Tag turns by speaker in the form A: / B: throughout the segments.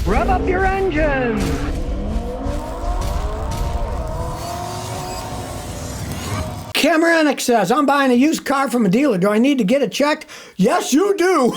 A: Rev up your engines! Cameronic says, I'm buying a used car from a dealer. Do I need to get it checked? Yes, you do.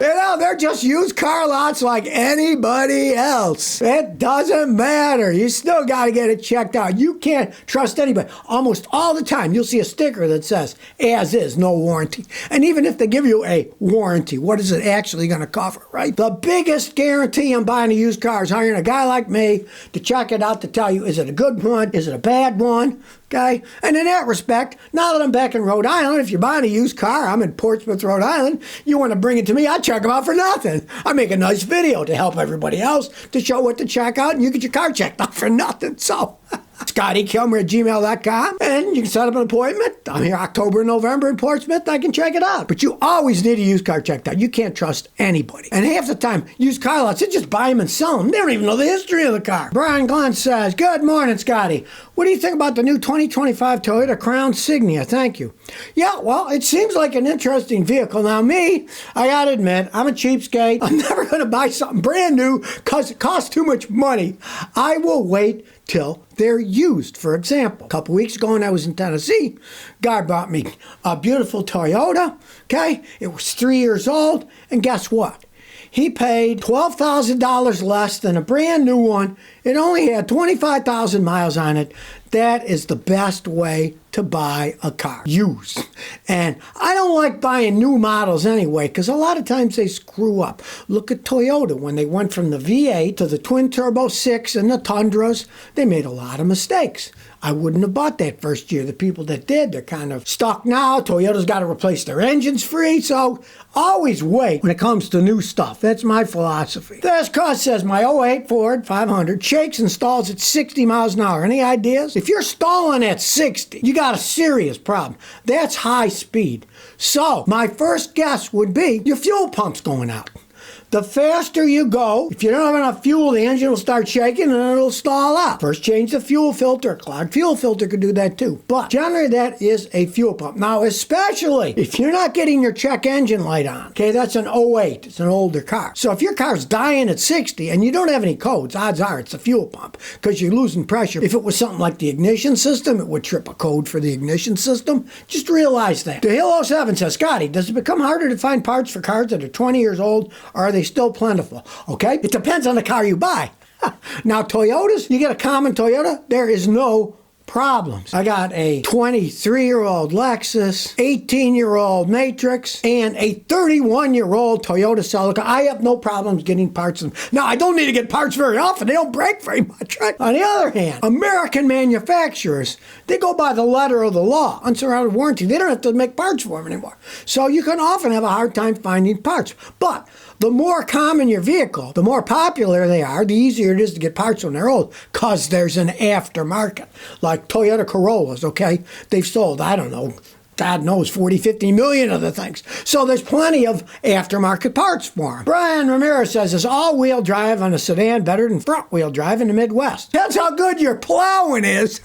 A: You know, they're just used car lots like anybody else. It doesn't matter. You still got to get it checked out. You can't trust anybody. Almost all the time, you'll see a sticker that says, as is, no warranty. And even if they give you a warranty, what is it actually going to cover, right? The biggest guarantee on buying a used car is hiring a guy like me to check it out to tell you, is it a good one? Is it a bad one? Okay? And in that respect, now that I'm back in Rhode Island, if you're buying a used car, I'm in Portsmouth, Rhode Island, you want to bring it to me, I check them out for nothing. I make a nice video to help everybody else to show what to check out, and you get your car checked out for nothing. So, Scotty Kilmer at gmail.com, and you can set up an appointment. I'm here October and November in Portsmouth. I can check it out. But you always need a used car checked out. You can't trust anybody. And half the time, used car lots, they just buy them and sell them. They don't even know the history of the car. Brian Glenn says, good morning, Scotty. What do you think about the new 2025 Toyota Crown Signia? Thank you. Yeah, well, it seems like an interesting vehicle. Now, me, I gotta admit, I'm a cheapskate. I'm never gonna buy something brand new because it costs too much money. I will wait till they're used. For example, a couple weeks ago when I was in Tennessee, guy brought me a beautiful Toyota, okay? It was 3 years old, and guess what? He paid $12,000 less than a brand new one. It only had 25,000 miles on it. That is the best way to buy a car, used. And I don't like buying new models anyway, because a lot of times they screw up. Look at Toyota. When they went from the V8 to the twin turbo 6 and the Tundras, they made a lot of mistakes. I wouldn't have bought that first year. The people that did, they're kind of stuck now. Toyota's got to replace their engines free, so always wait when it comes to new stuff. That's my philosophy. This cost says my '08 Ford 500 shakes and stalls at 60 miles an hour. Any ideas? If you're stalling at 60, you got a serious problem. That's high speed. So my first guess would be your fuel pump's going out. The faster you go, if you don't have enough fuel, the engine will start shaking and it'll stall out. First, change the fuel filter. A clogged fuel filter could do that too. But generally, that is a fuel pump. Now, especially if you're not getting your check engine light on, okay, that's an '08. It's an older car. So if your car's dying at 60 and you don't have any codes, odds are it's a fuel pump because you're losing pressure. If it was something like the ignition system, it would trip a code for the ignition system. Just realize that. The Hill 07 says, Scotty, does it become harder to find parts for cars that are 20 years old, or are they still plentiful? Okay, it depends on the car you buy. Now, Toyotas, you get a common Toyota, there is no problems. I got a 23-year-old Lexus, 18-year-old Matrix, and a 31-year-old Toyota Celica. I have no problems getting parts of them. Now, I don't need to get parts very often. They don't break very much, right? On the other hand, American manufacturers, they go by the letter of the law. Unsurrounded warranty. They don't have to make parts for them anymore. So you can often have a hard time finding parts. But the more common your vehicle, the more popular they are, the easier it is to get parts when they're old, because there's an aftermarket. Like Toyota Corollas, okay? They've sold, I don't know, God knows, 40, 50 million of the things. So there's plenty of aftermarket parts for them. Brian Ramirez says, is all-wheel drive on a sedan better than front-wheel drive in the Midwest? That's how good your plowing is.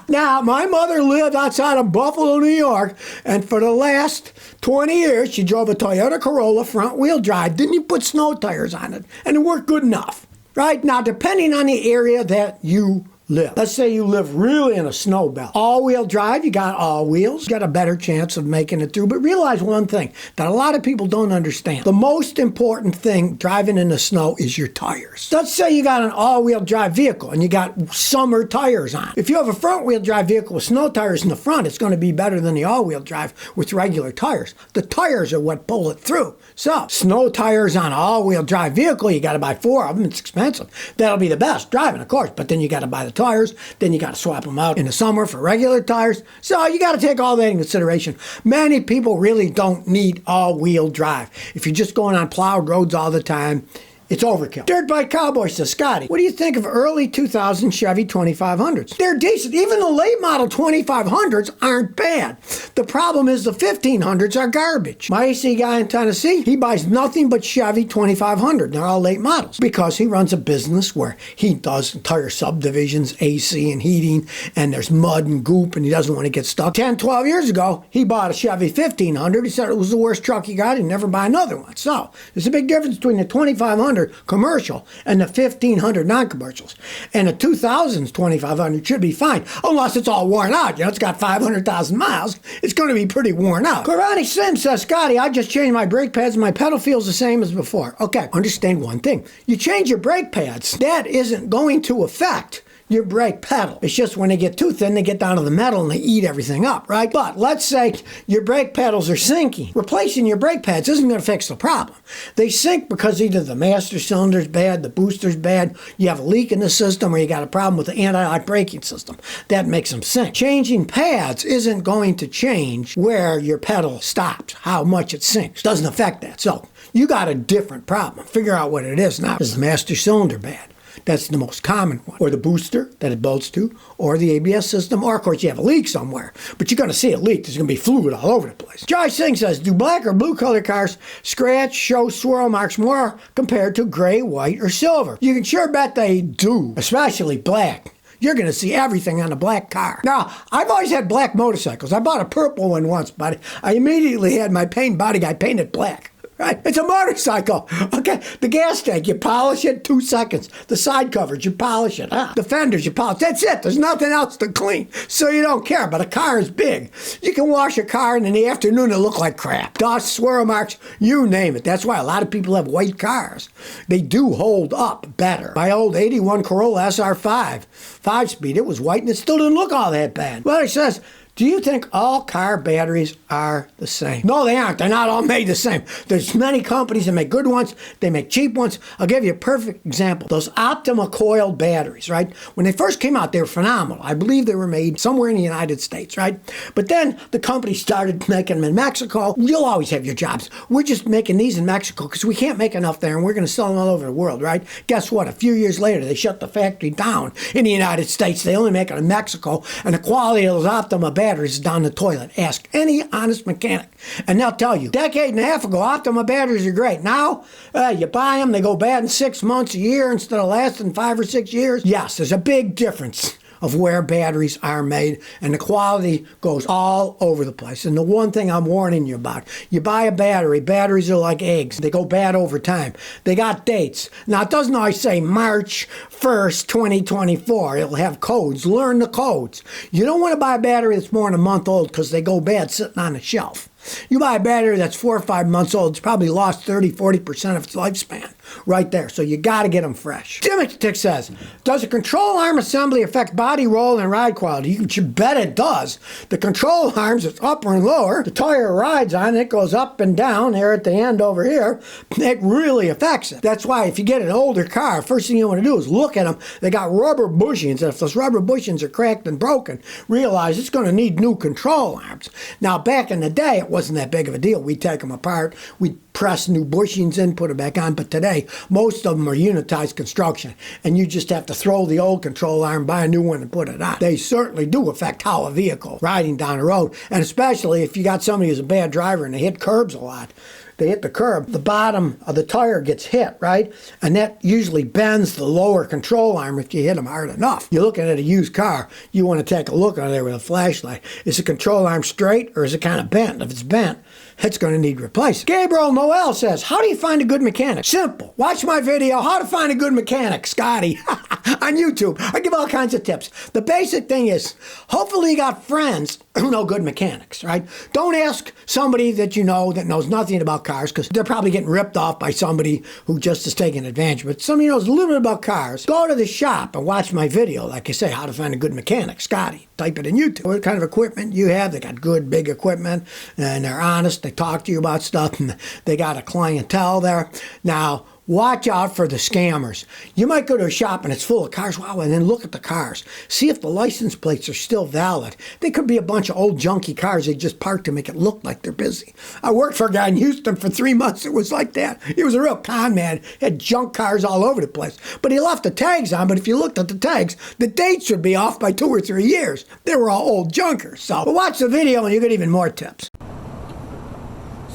A: Now, my mother lived outside of Buffalo, New York, and for the last 20 years, she drove a Toyota Corolla front-wheel drive. Didn't even put snow tires on it, and it worked good enough. Right? Now, depending on the area that you live. Let's say you live really in a snow belt. All-wheel drive, you got all wheels. You got a better chance of making it through. But realize one thing that a lot of people don't understand. The most important thing driving in the snow is your tires. Let's say you got an all-wheel drive vehicle and you got summer tires on. If you have a front-wheel drive vehicle with snow tires in the front, it's going to be better than the all-wheel drive with regular tires. The tires are what pull it through. So, snow tires on an all-wheel drive vehicle, you got to buy 4 of them. It's expensive. That'll be the best driving, of course, but then you got to buy the tires, then you got to swap them out in the summer for regular tires. So you got to take all that in consideration. Many people really don't need all-wheel drive. If you're just going on plowed roads all the time, It's overkill. Dirt Bike Cowboy says, Scotty, what do you think of early 2000 Chevy 2500s? They're decent. Even the late model 2500s aren't bad. The problem is the 1500s are garbage. My AC guy in Tennessee, he buys nothing but Chevy 2500. They're all late models because he runs a business where he does entire subdivisions, AC and heating, and there's mud and goop, and he doesn't want to get stuck. 10, 12 years ago, he bought a Chevy 1500. He said it was the worst truck he got. He'd never buy another one. So there's a big difference between the 2500 commercial and the 1500 non-commercials. And the 2000s 2500 should be fine, unless it's all worn out. You know, it's got 500,000 miles. It's going to be pretty worn out. Karate Sim says, Scotty, I just changed my brake pads and my pedal feels the same as before. Okay, understand one thing. You change your brake pads, that isn't going to affect your brake pedal. It's just when they get too thin, they get down to the metal and they eat everything up, right? But let's say your brake pedals are sinking. Replacing your brake pads isn't going to fix the problem. They sink because either the master cylinder's bad, the booster's bad, you have a leak in the system, or you got a problem with the anti-lock braking system. That makes them sink. Changing pads isn't going to change where your pedal stops, how much it sinks. Doesn't affect that. So you got a different problem. Figure out what it is now. Is the master cylinder bad? That's the most common one. Or the booster that it bolts to, or the ABS system, or of course you have a leak somewhere. But you're going to see it leak. There's going to be fluid all over the place. Josh Singh says, do black or blue color cars scratch, show swirl marks more compared to gray, white, or silver? You can sure bet they do, especially black. You're going to see everything on a black car. Now, I've always had black motorcycles. I bought a purple one once, but I immediately had my paint body guy painted black. Right? It's a motorcycle. Okay. The gas tank, you polish it, 2 seconds. The side covers, you polish it. The fenders, you polish. That's it. There's nothing else to clean. So you don't care. But a car is big. You can wash a car and in the afternoon it'll look like crap. Dust, swirl marks, you name it. That's why a lot of people have white cars. They do hold up better. My old 81 Corolla SR5, 5-speed, it was white and it still didn't look all that bad. Well, it says, do you think all car batteries are the same? No, they aren't. They're not all made the same. There's many companies that make good ones. They make cheap ones. I'll give you a perfect example. Those Optima coiled batteries, right? When they first came out, they were phenomenal. I believe they were made somewhere in the United States, right? But then the company started making them in Mexico. You'll always have your jobs. We're just making these in Mexico because we can't make enough there, and we're going to sell them all over the world, right? Guess what? A few years later, they shut the factory down in the United States. They only make it in Mexico, and the quality of those Optima batteries is down the toilet. Ask any honest mechanic, and they'll tell you. Decade and a half ago, Optima batteries are great. Now, you buy them, they go bad in 6 months, a year, instead of lasting 5 or 6 years. Yes, there's a big difference of where batteries are made, and the quality goes all over the place. And the one thing I'm warning you about, you buy a battery, batteries are like eggs. They go bad over time. They got dates. Now, it doesn't always say March 1st, 2024. It'll have codes. Learn the codes. You don't want to buy a battery that's more than a month old because they go bad sitting on a shelf. You buy a battery that's 4 or 5 months old, it's probably lost 30, 40% of its lifespan right there. So you got to get them fresh. Timothy says, does a control arm assembly affect body roll and ride quality? You can bet it does. The control arms, it's upper and lower. The tire rides on it, goes up and down there at the end over here. It really affects it. That's why if you get an older car, first thing you want to do is look at them. They got rubber bushings. And if those rubber bushings are cracked and broken, realize it's going to need new control arms. Now, back in the day, it wasn't that big of a deal. We'd take them apart. We'd press new bushings in, put it back on. But today, most of them are unitized construction, and you just have to throw the old control arm, buy a new one, and put it on. They certainly do affect how a vehicle riding down the road, and especially if you got somebody who's a bad driver and they hit curbs a lot. They hit the curb, the bottom of the tire gets hit, right? And that usually bends the lower control arm if you hit them hard enough. You're looking at a used car, you want to take a look on there with a flashlight. Is the control arm straight or is it kind of bent? If it's bent, it's going to need replacing. Gabriel Noel says, how do you find a good mechanic? Simple. Watch my video, How to Find a Good Mechanic, Scotty, on YouTube. I give all kinds of tips. The basic thing is, hopefully you got friends who know good mechanics, right? Don't ask somebody that you know that knows nothing about cars, because they're probably getting ripped off by somebody who just is taking advantage. But somebody who knows a little bit about cars, go to the shop and watch my video, like I say, How to Find a Good Mechanic, Scotty. Type it in YouTube. What kind of equipment you have? They got good, big equipment, and they're honest. They talk to you about stuff, and they got a clientele there. Now, Watch out for the scammers. You might go to a shop and it's full of cars, wow, and then look at the cars. See if the license plates are still valid. They could be a bunch of old junky cars they just parked to make it look like they're busy. I worked for a guy in Houston for 3 months. It was like that. He was a real con man. He had junk cars all over the place. But he left the tags on, but if you looked at the tags, the dates would be off by 2 or 3 years. They were all old junkers. So watch the video and you get even more tips.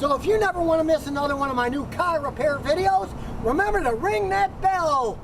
A: So if you never want to miss another one of my new car repair videos, remember to ring that bell.